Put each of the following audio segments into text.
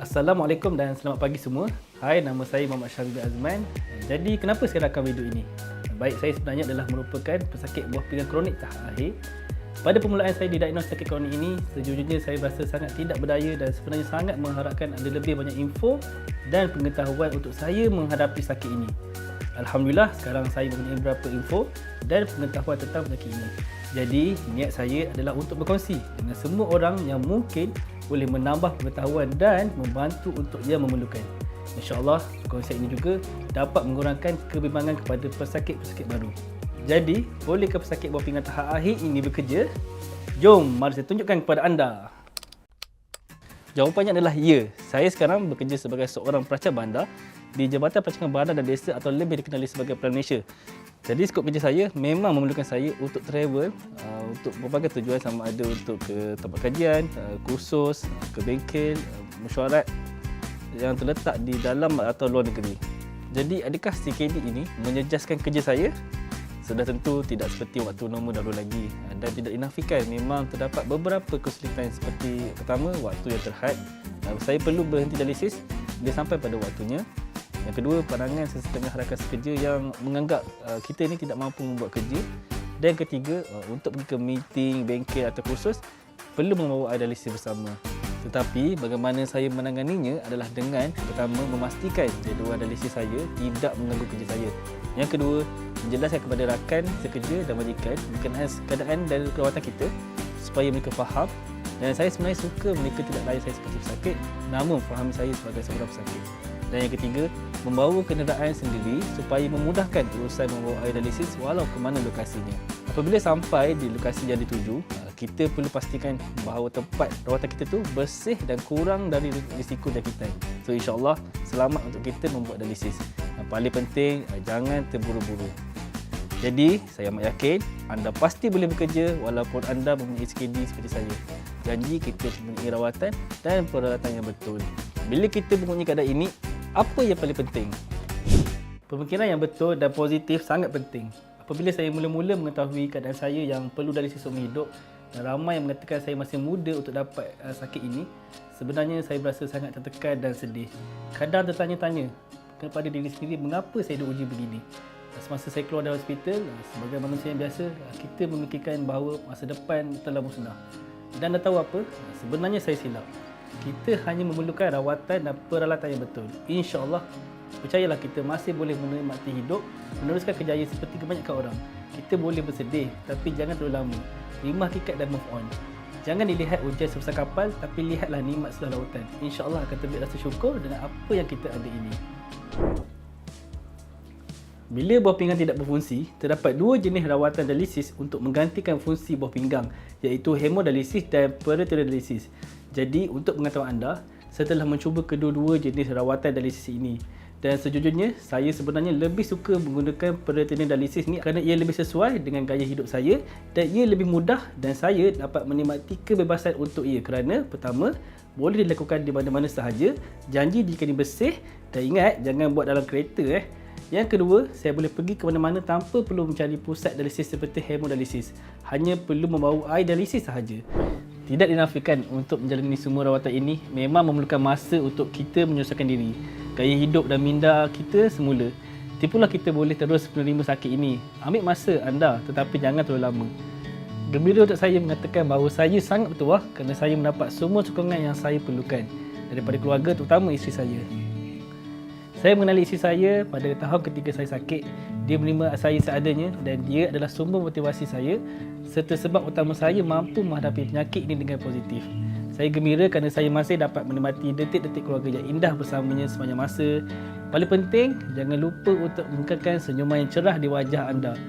Assalamualaikum dan selamat pagi semua. Hai, nama saya Muhammad Syarif Azman. Jadi, kenapa saya rakam video ini? Baik, saya sebenarnya adalah merupakan pesakit buah pinggang kronik tahap akhir. Pada permulaan saya didiagnos sakit kronik ini, sejujurnya saya berasa sangat tidak berdaya dan sebenarnya sangat mengharapkan ada lebih banyak info dan pengetahuan untuk saya menghadapi sakit ini. Alhamdulillah, sekarang saya mempunyai beberapa info dan pengetahuan tentang penyakit ini. Jadi, niat saya adalah untuk berkongsi dengan semua orang yang mungkin boleh menambah pengetahuan dan membantu untuk yang memerlukan. InsyaAllah, perkongsian ini juga dapat mengurangkan kebimbangan kepada pesakit-pesakit baru. Jadi, bolehkah pesakit buah pinggang tahap akhir ini bekerja? Jom, mari saya tunjukkan kepada anda. Jawapannya adalah ya. Saya sekarang bekerja sebagai seorang pelajar bandar di Jabatan Pelancongan Bandar dan Desa atau lebih dikenali sebagai Pelayan Malaysia. Jadi skop kerja saya memang memerlukan saya untuk travel untuk berbagai tujuan, sama ada untuk ke tempat kajian, kursus, ke bengkel, mesyuarat yang terletak di dalam atau luar negeri. Jadi adakah CKD ini menjejaskan kerja saya? Sudah tentu tidak seperti waktu normal dahulu lagi, dan tidak dinafikan memang terdapat beberapa kesulitan seperti pertama, waktu yang terhad. Saya perlu berhenti dialisis bila sampai pada waktunya. Yang kedua, pandangan sesetengah rakan sekerja yang menganggap kita ini tidak mampu membuat kerja. Dan yang ketiga, untuk pergi ke meeting, bengkel atau kursus, perlu membawa air dialisis bersama. Tetapi bagaimana saya menanganinya adalah dengan pertama memastikan jadual dialisis saya tidak mengganggu kerja saya. Yang kedua, menjelaskan kepada rakan sekerja dan majikan berkenaan keadaan dan perawatan kita supaya mereka faham. Dan saya sebenarnya suka mereka tidak layan saya seperti pesakit, namun fahami saya sebagai seorang pesakit. Dan yang ketiga, membawa kenderaan sendiri supaya memudahkan urusan membawa air dialisis walau ke mana lokasinya. Apabila sampai di lokasi yang dituju, kita perlu pastikan bahawa tempat rawatan kita tu bersih dan kurang dari risiko jangkitan. So insyaAllah selamat untuk kita membuat dialisis. Paling penting, jangan terburu-buru. Jadi saya amat yakin anda pasti boleh bekerja walaupun anda mempunyai SKD seperti saya. Janji kita mempunyai rawatan dan peralatan yang betul. Bila kita mempunyai keadaan ini, apa yang paling penting? Pemikiran yang betul dan positif sangat penting. Apabila saya mula-mula mengetahui keadaan saya yang perlu dialisis seumur hidup dan ramai yang mengatakan saya masih muda untuk dapat sakit ini, sebenarnya saya berasa sangat tertekan dan sedih. Kadang tertanya-tanya kepada diri sendiri mengapa saya diuji begini. Semasa saya keluar dari hospital, sebagai manusia yang biasa, kita memikirkan bahawa masa depan telah musnah. Dan anda tahu apa? Sebenarnya saya silap. Kita hanya memerlukan rawatan dan peralatan yang betul. InsyaAllah, percayalah kita masih boleh menikmati hidup, meneruskan kejayaan seperti kebanyakan orang. Kita boleh bersedih, tapi jangan terlalu lama. Terima hakikat dan move on. Jangan dilihat ujian sebesar kapal, tapi lihatlah nikmat setelah lautan. InsyaAllah akan terbit rasa syukur dengan apa yang kita ada ini. Bila buah pinggang tidak berfungsi, terdapat dua jenis rawatan dialisis untuk menggantikan fungsi buah pinggang, iaitu hemodialisis dan peritoneal dialisis. Jadi, untuk pengetahuan anda, saya telah mencuba kedua-dua jenis rawatan dialisis ini. Dan sejujurnya, saya sebenarnya lebih suka menggunakan peritoneal dialisis ni kerana ia lebih sesuai dengan gaya hidup saya dan ia lebih mudah dan saya dapat menikmati kebebasan untuk ia kerana pertama, boleh dilakukan di mana-mana sahaja, janji jika ini bersih, dan ingat jangan buat dalam kereta. Yang kedua, saya boleh pergi ke mana-mana tanpa perlu mencari pusat dialisis seperti hemodialisis. Hanya perlu membawa air dialisis sahaja. Tidak dinafikan untuk menjalani semua rawatan ini memang memerlukan masa untuk kita menyesuaikan diri, gaya hidup dan minda kita semula. Tipulah kita boleh terus menerima sakit ini. Ambil masa anda tetapi jangan terlalu lama. Gembira untuk saya mengatakan bahawa saya sangat bertuah kerana saya mendapat semua sokongan yang saya perlukan daripada keluarga, terutama isteri saya. Saya mengenali isteri saya pada tahun ketiga saya sakit. Dia menerima saya seadanya dan dia adalah sumber motivasi saya serta sebab utama saya mampu menghadapi penyakit ini dengan positif. Saya gembira kerana saya masih dapat menikmati detik-detik keluarga yang indah bersamanya sepanjang masa. Paling penting, jangan lupa untuk mengekalkan senyuman yang cerah di wajah anda.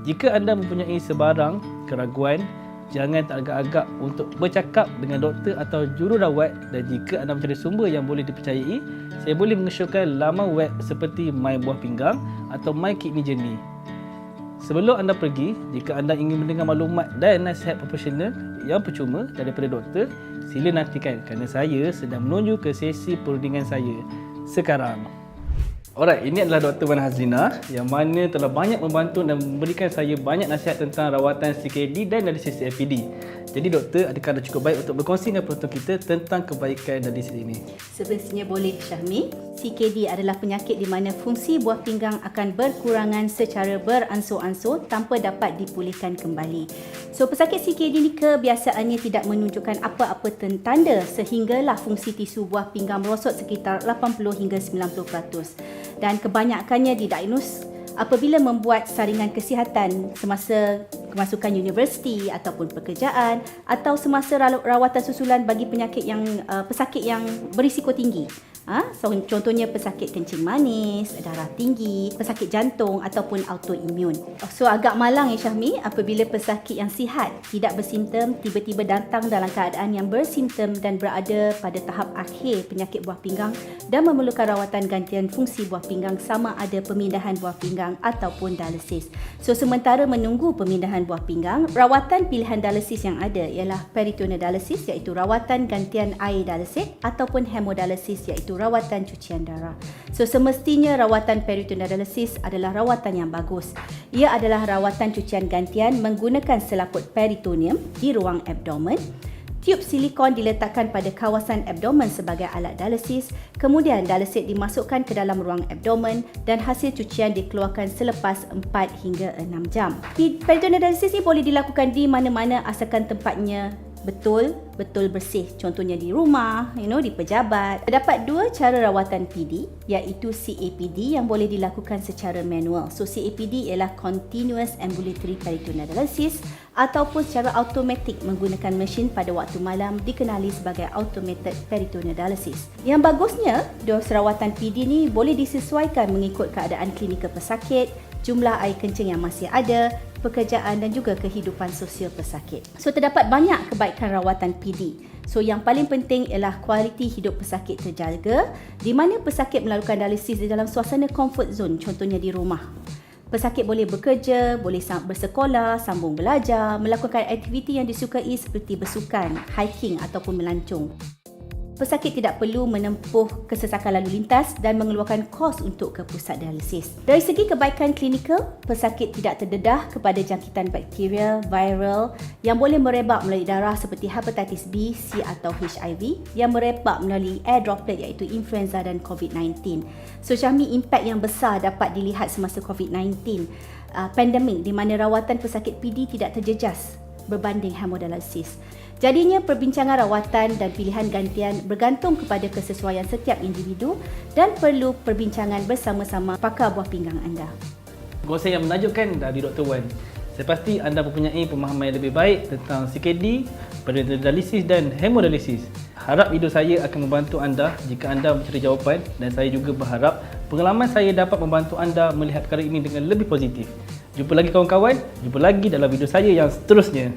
Jika anda mempunyai sebarang keraguan, jangan teragak-agak untuk bercakap dengan doktor atau jururawat, dan jika anda mencari sumber yang boleh dipercayai, saya boleh mengesyorkan laman web seperti My Buah Pinggang atau My Kidney Journey. Sebelum anda pergi, jika anda ingin mendengar maklumat dan nasihat profesional yang percuma daripada doktor, sila nantikan kerana saya sedang menuju ke sesi perundingan saya sekarang. Alright, ini adalah Dr. Wan Hazlina yang mana telah banyak membantu dan memberikan saya banyak nasihat tentang rawatan CKD dan dialisis COPD. Jadi doktor, adakah cukup baik untuk berkongsi dengan penonton kita tentang kebaikan dialisis ini? Semestinya boleh, Syahmi. CKD adalah penyakit di mana fungsi buah pinggang akan berkurangan secara beransur-ansur tanpa dapat dipulihkan kembali. So, pesakit CKD ni kebiasaannya tidak menunjukkan apa-apa tanda sehinggalah fungsi tisu buah pinggang merosot sekitar 80 hingga 90%. Dan kebanyakannya didiagnos apabila membuat saringan kesihatan semasa kemasukan universiti ataupun pekerjaan atau semasa rawatan susulan bagi penyakit yang pesakit yang berisiko tinggi. So, contohnya pesakit kencing manis, darah tinggi, pesakit jantung ataupun autoimun. So, agak malang ya Syahmi apabila pesakit yang sihat tidak bersimptom tiba-tiba datang dalam keadaan yang bersimptom dan berada pada tahap akhir penyakit buah pinggang dan memerlukan rawatan gantian fungsi buah pinggang sama ada pemindahan buah pinggang ataupun dialisis. So, sementara menunggu pemindahan buah pinggang, rawatan pilihan dialisis yang ada ialah peritoneal dialisis iaitu rawatan gantian air dialisis ataupun hemodialisis iaitu rawatan cucian darah. So, semestinya rawatan peritoneal dialisis adalah rawatan yang bagus. Ia adalah rawatan cucian gantian menggunakan selaput peritoneum di ruang abdomen. Tiub silikon diletakkan pada kawasan abdomen sebagai alat dialisis, kemudian dialisit dimasukkan ke dalam ruang abdomen dan hasil cucian dikeluarkan selepas 4 hingga 6 jam. Peritoneal dialisis ni boleh dilakukan di mana-mana asalkan tempatnya betul bersih. Contohnya di rumah, di pejabat. Terdapat dua cara rawatan PD iaitu CAPD yang boleh dilakukan secara manual. So CAPD ialah Continuous Ambulatory Peritoneal Dialysis ataupun secara automatik menggunakan mesin pada waktu malam dikenali sebagai Automated Peritoneal Dialysis. Yang bagusnya, dos rawatan PD ni boleh disesuaikan mengikut keadaan klinikal pesakit, jumlah air kencing yang masih ada, pekerjaan dan juga kehidupan sosial pesakit. So, terdapat banyak kebaikan rawatan PD. So, yang paling penting ialah kualiti hidup pesakit terjaga di mana pesakit melakukan dialisis di dalam suasana comfort zone, contohnya di rumah. Pesakit boleh bekerja, boleh bersekolah, sambung belajar, melakukan aktiviti yang disukai seperti bersukan, hiking ataupun melancong. Pesakit tidak perlu menempuh kesesakan lalu lintas dan mengeluarkan kos untuk ke pusat dialisis. Dari segi kebaikan klinikal, pesakit tidak terdedah kepada jangkitan bakteria, viral yang boleh merebak melalui darah seperti hepatitis B, C atau HIV yang merebak melalui air droplet iaitu influenza dan COVID-19. So, Syahmi, impak yang besar dapat dilihat semasa COVID-19 pandemik di mana rawatan pesakit PD tidak terjejas berbanding hemodialisis. Jadinya perbincangan rawatan dan pilihan gantian bergantung kepada kesesuaian setiap individu dan perlu perbincangan bersama-sama pakar buah pinggang anda. Kongsian yang menakjubkan dari Dr. Wan. Saya pasti anda mempunyai pemahaman yang lebih baik tentang CKD, peritoneal dialisis dan hemodialisis. Harap video saya akan membantu anda jika anda mencari jawapan dan saya juga berharap pengalaman saya dapat membantu anda melihat perkara ini dengan lebih positif. Jumpa lagi kawan-kawan, jumpa lagi dalam video saya yang seterusnya.